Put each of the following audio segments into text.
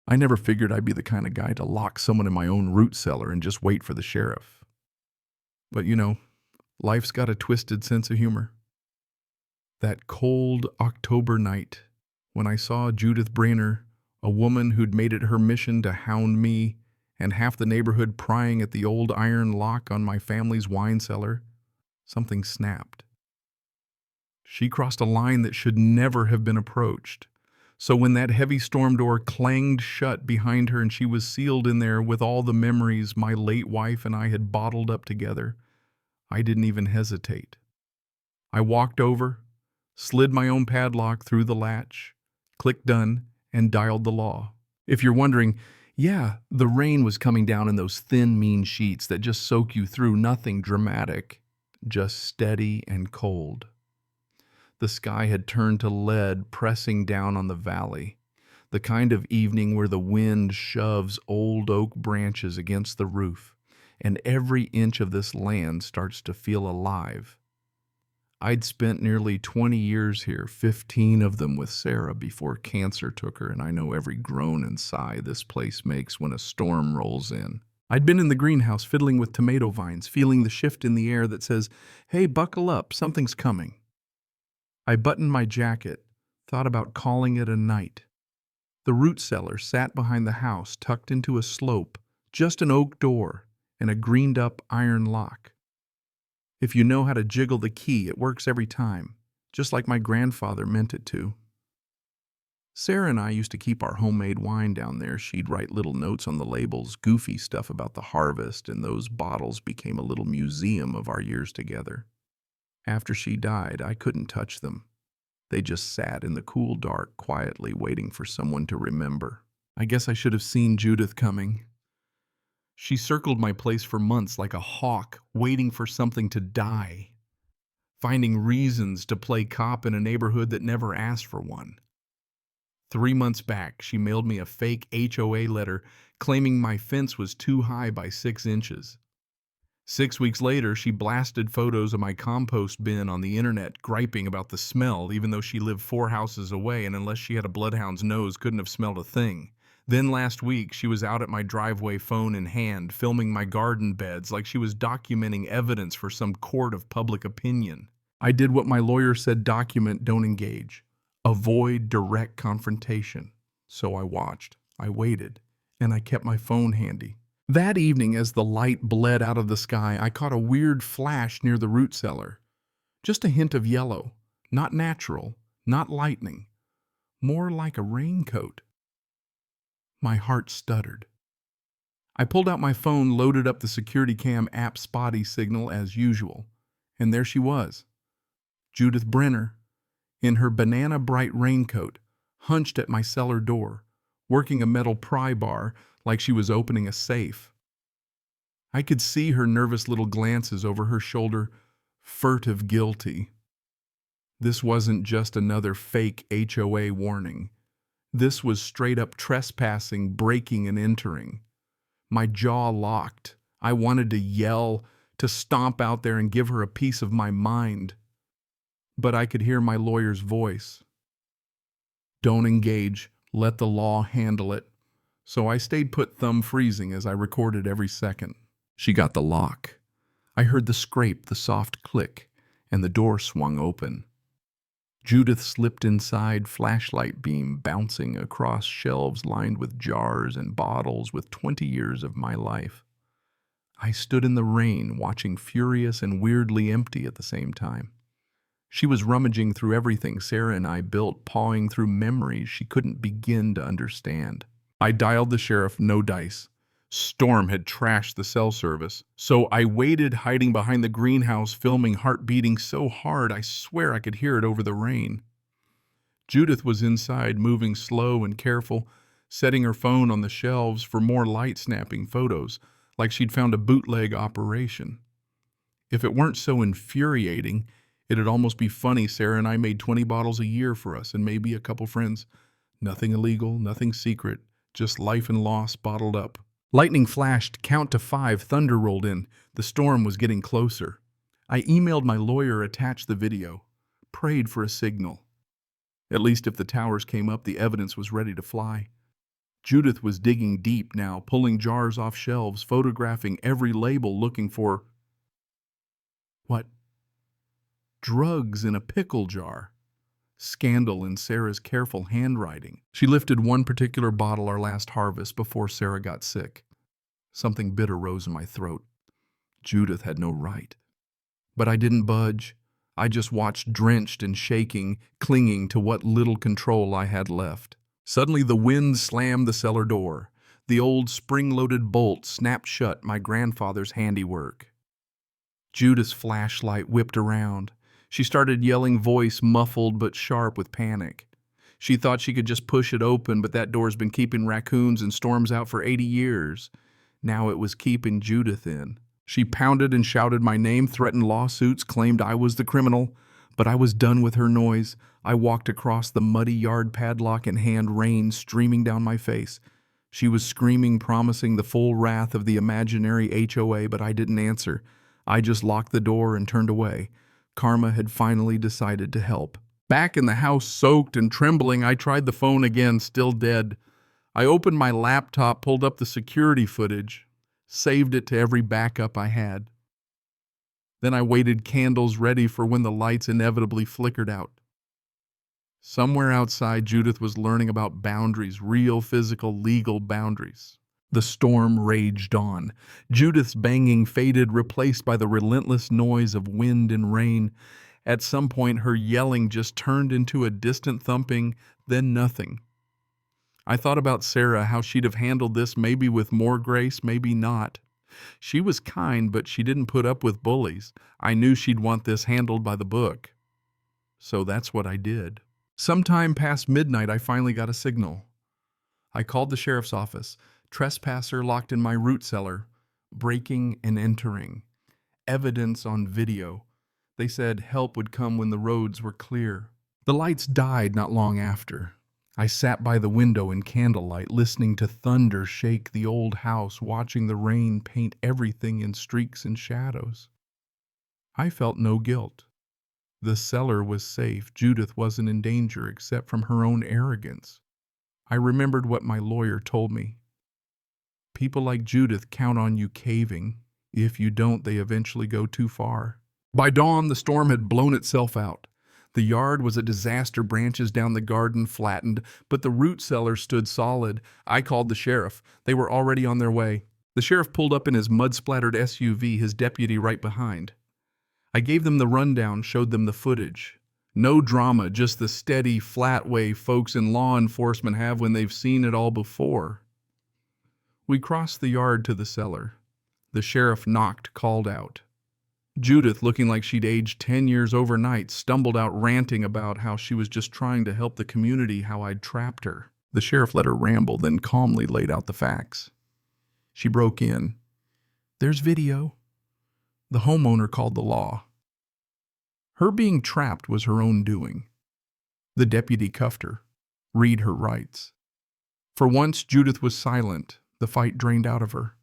I never figured I'd be the kind of guy to lock someone in my own root cellar and just wait for the sheriff. But life's got a twisted sense of humor. That cold October night, when I saw Judith Brainerd, a woman who'd made it her mission to hound me, and half the neighborhood prying at the old iron lock on my family's wine cellar, something snapped. She crossed a line that should never have been approached. So when that heavy storm door clanged shut behind her and she was sealed in there with all the memories my late wife and I had bottled up together, I didn't even hesitate. I walked over, slid my own padlock through the latch, clicked done, and dialed the law. If you're wondering, yeah, the rain was coming down in those thin, mean sheets that just soak you through, nothing dramatic, just steady and cold. The sky had turned to lead, pressing down on the valley, the kind of evening where the wind shoves old oak branches against the roof, and every inch of this land starts to feel alive. I'd spent nearly 20 years here, 15 of them with Sarah before cancer took her, and I know every groan and sigh this place makes when a storm rolls in. I'd been in the greenhouse fiddling with tomato vines, feeling the shift in the air that says, "Hey, buckle up, something's coming." I buttoned my jacket, thought about calling it a night. The root cellar sat behind the house, tucked into a slope, just an oak door and a greened-up iron lock. If you know how to jiggle the key, it works every time, just like my grandfather meant it to. Sarah and I used to keep our homemade wine down there. She'd write little notes on the labels, goofy stuff about the harvest, and those bottles became a little museum of our years together. After she died, I couldn't touch them. They just sat in the cool dark, quietly waiting for someone to remember. I guess I should have seen Judith coming. She circled my place for months like a hawk, waiting for something to die, finding reasons to play cop in a neighborhood that never asked for one. 3 months back, she mailed me a fake HOA letter claiming my fence was too high by 6 inches. 6 weeks later, she blasted photos of my compost bin on the internet, griping about the smell, even though she lived 4 houses away and unless she had a bloodhound's nose, couldn't have smelled a thing. Then last week, she was out at my driveway, phone in hand, filming my garden beds like she was documenting evidence for some court of public opinion. I did what my lawyer said: document, don't engage. Avoid direct confrontation. So I watched, I waited, and I kept my phone handy. That evening, as the light bled out of the sky, I caught a weird flash near the root cellar. Just a hint of yellow, not natural, not lightning, more like a raincoat. My heart stuttered. I pulled out my phone, loaded up the security cam app spotty signal as usual, and there she was, Judith Brainerd, in her banana-bright raincoat, hunched at my cellar door, working a metal pry bar like she was opening a safe. I could see her nervous little glances over her shoulder, furtive, guilty. This wasn't just another fake HOA warning. This was straight-up trespassing, breaking and entering. My jaw locked. I wanted to yell, to stomp out there and give her a piece of my mind. But I could hear my lawyer's voice. Don't engage. Let the law handle it. So I stayed put, thumb freezing as I recorded every second. She got the lock. I heard the scrape, the soft click, and the door swung open. Judith slipped inside, flashlight beam bouncing across shelves lined with jars and bottles with 20 years of my life. I stood in the rain, watching, furious and weirdly empty at the same time. She was rummaging through everything Sarah and I built, pawing through memories she couldn't begin to understand. I dialed the sheriff, no dice. Storm had trashed the cell service, so I waited, hiding behind the greenhouse, filming, heart beating so hard I swear I could hear it over the rain. Judith was inside, moving slow and careful, setting her phone on the shelves for more light-snapping photos, like she'd found a bootleg operation. If it weren't so infuriating, it'd almost be funny. Sarah and I made 20 bottles a year for us and maybe a couple friends. Nothing illegal, nothing secret, just life and loss bottled up. Lightning flashed, count to 5, thunder rolled in. The storm was getting closer. I emailed my lawyer, attached the video, prayed for a signal. At least if the towers came up, the evidence was ready to fly. Judith was digging deep now, pulling jars off shelves, photographing every label, looking for what? Drugs in a pickle jar. Scandal in Sarah's careful handwriting. She lifted one particular bottle our last harvest before Sarah got sick. Something bitter rose in my throat. Judith had no right. But I didn't budge. I just watched, drenched and shaking, clinging to what little control I had left. Suddenly the wind slammed the cellar door. The old spring-loaded bolt snapped shut, my grandfather's handiwork. Judith's flashlight whipped around. She started yelling, voice muffled but sharp with panic. She thought she could just push it open, but that door's been keeping raccoons and storms out for 80 years. Now it was keeping Judith in. She pounded and shouted my name, threatened lawsuits, claimed I was the criminal. But I was done with her noise. I walked across the muddy yard, padlock in hand, rain streaming down my face. She was screaming, promising the full wrath of the imaginary HOA, but I didn't answer. I just locked the door and turned away. Karma had finally decided to help. Back in the house, soaked and trembling, I tried the phone again, still dead. I opened my laptop, pulled up the security footage, saved it to every backup I had. Then I waited, candles ready for when the lights inevitably flickered out. Somewhere outside, Judith was learning about boundaries, real, physical, legal boundaries. The storm raged on. Judith's banging faded, replaced by the relentless noise of wind and rain. At some point, her yelling just turned into a distant thumping, then nothing. I thought about Sarah, how she'd have handled this, maybe with more grace, maybe not. She was kind, but she didn't put up with bullies. I knew she'd want this handled by the book. So that's what I did. Sometime past midnight, I finally got a signal. I called the sheriff's office. Trespasser locked in my root cellar. Breaking and entering. Evidence on video. They said help would come when the roads were clear. The lights died not long after. I sat by the window in candlelight, listening to thunder shake the old house, watching the rain paint everything in streaks and shadows. I felt no guilt. The cellar was safe. Judith wasn't in danger except from her own arrogance. I remembered what my lawyer told me. People like Judith count on you caving. If you don't, they eventually go too far. By dawn, the storm had blown itself out. The yard was a disaster, branches down the garden flattened, but the root cellar stood solid. I called the sheriff. They were already on their way. The sheriff pulled up in his mud-splattered SUV, his deputy right behind. I gave them the rundown, showed them the footage. No drama, just the steady, flat way folks in law enforcement have when they've seen it all before. We crossed the yard to the cellar. The sheriff knocked, called out. Judith, looking like she'd aged 10 years overnight, stumbled out ranting about how she was just trying to help the community, how I'd trapped her. The sheriff let her ramble, then calmly laid out the facts. She broke in. There's video. The homeowner called the law. Her being trapped was her own doing. The deputy cuffed her. Read her rights. For once, Judith was silent. The fight drained out of her.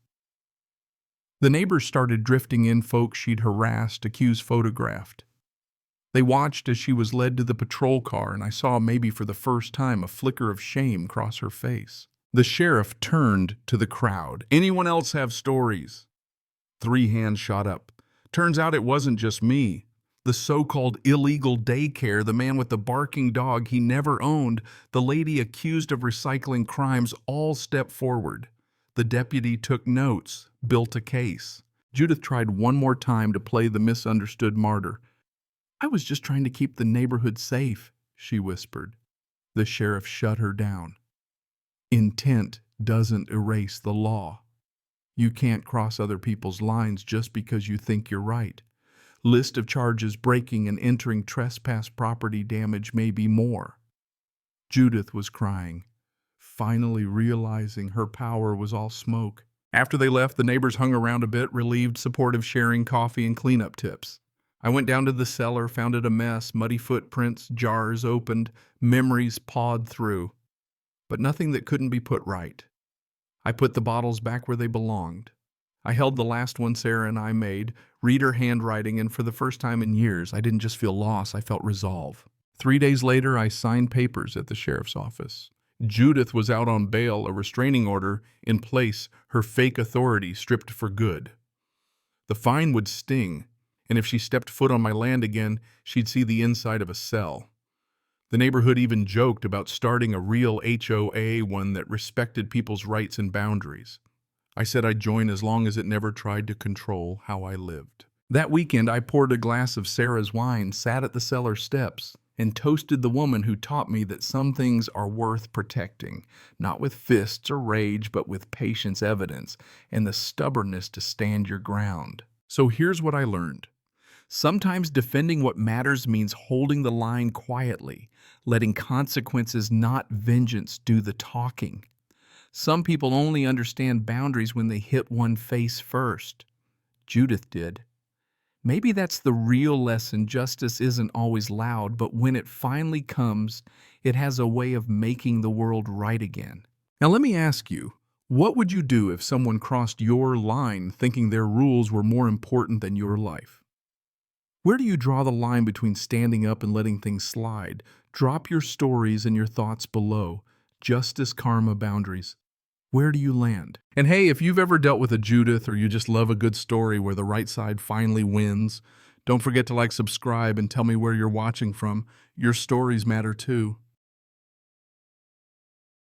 The neighbors started drifting in, folks she'd harassed, accused, photographed. They watched as she was led to the patrol car, and I saw, maybe for the first time, a flicker of shame cross her face. The sheriff turned to the crowd. Anyone else have stories? 3 hands shot up. Turns out it wasn't just me. The so-called illegal daycare, the man with the barking dog he never owned, the lady accused of recycling crimes, all stepped forward. The deputy took notes, built a case. Judith tried one more time to play the misunderstood martyr. I was just trying to keep the neighborhood safe, she whispered. The sheriff shut her down. Intent doesn't erase the law. You can't cross other people's lines just because you think you're right. List of charges: breaking and entering, trespass, property damage, maybe more. Judith was crying, finally realizing her power was all smoke. After they left, the neighbors hung around a bit, relieved, supportive, sharing coffee and cleanup tips. I went down to the cellar, found it a mess, muddy footprints, jars opened, memories pawed through, but nothing that couldn't be put right. I put the bottles back where they belonged. I held the last one Sarah and I made, read her handwriting, and for the first time in years, I didn't just feel loss, I felt resolve. 3 days later, I signed papers at the sheriff's office. Judith was out on bail, a restraining order in place, her fake authority stripped for good. The fine would sting, and if she stepped foot on my land again, she'd see the inside of a cell. The neighborhood even joked about starting a real HOA, one that respected people's rights and boundaries. I said I'd join as long as it never tried to control how I lived. That weekend, I poured a glass of Sarah's wine, sat at the cellar steps, and toasted the woman who taught me that some things are worth protecting, not with fists or rage, but with patience, evidence, and the stubbornness to stand your ground. So here's what I learned. Sometimes defending what matters means holding the line quietly, letting consequences, not vengeance, do the talking. Some people only understand boundaries when they hit one face first. Judith did. Maybe that's the real lesson. Justice isn't always loud, but when it finally comes, it has a way of making the world right again. Now let me ask you, what would you do if someone crossed your line thinking their rules were more important than your life? Where do you draw the line between standing up and letting things slide? Drop your stories and your thoughts below. Justice, karma, boundaries. Where do you land? And hey, if you've ever dealt with a Judith or you just love a good story where the right side finally wins, don't forget to subscribe, and tell me where you're watching from. Your stories matter too.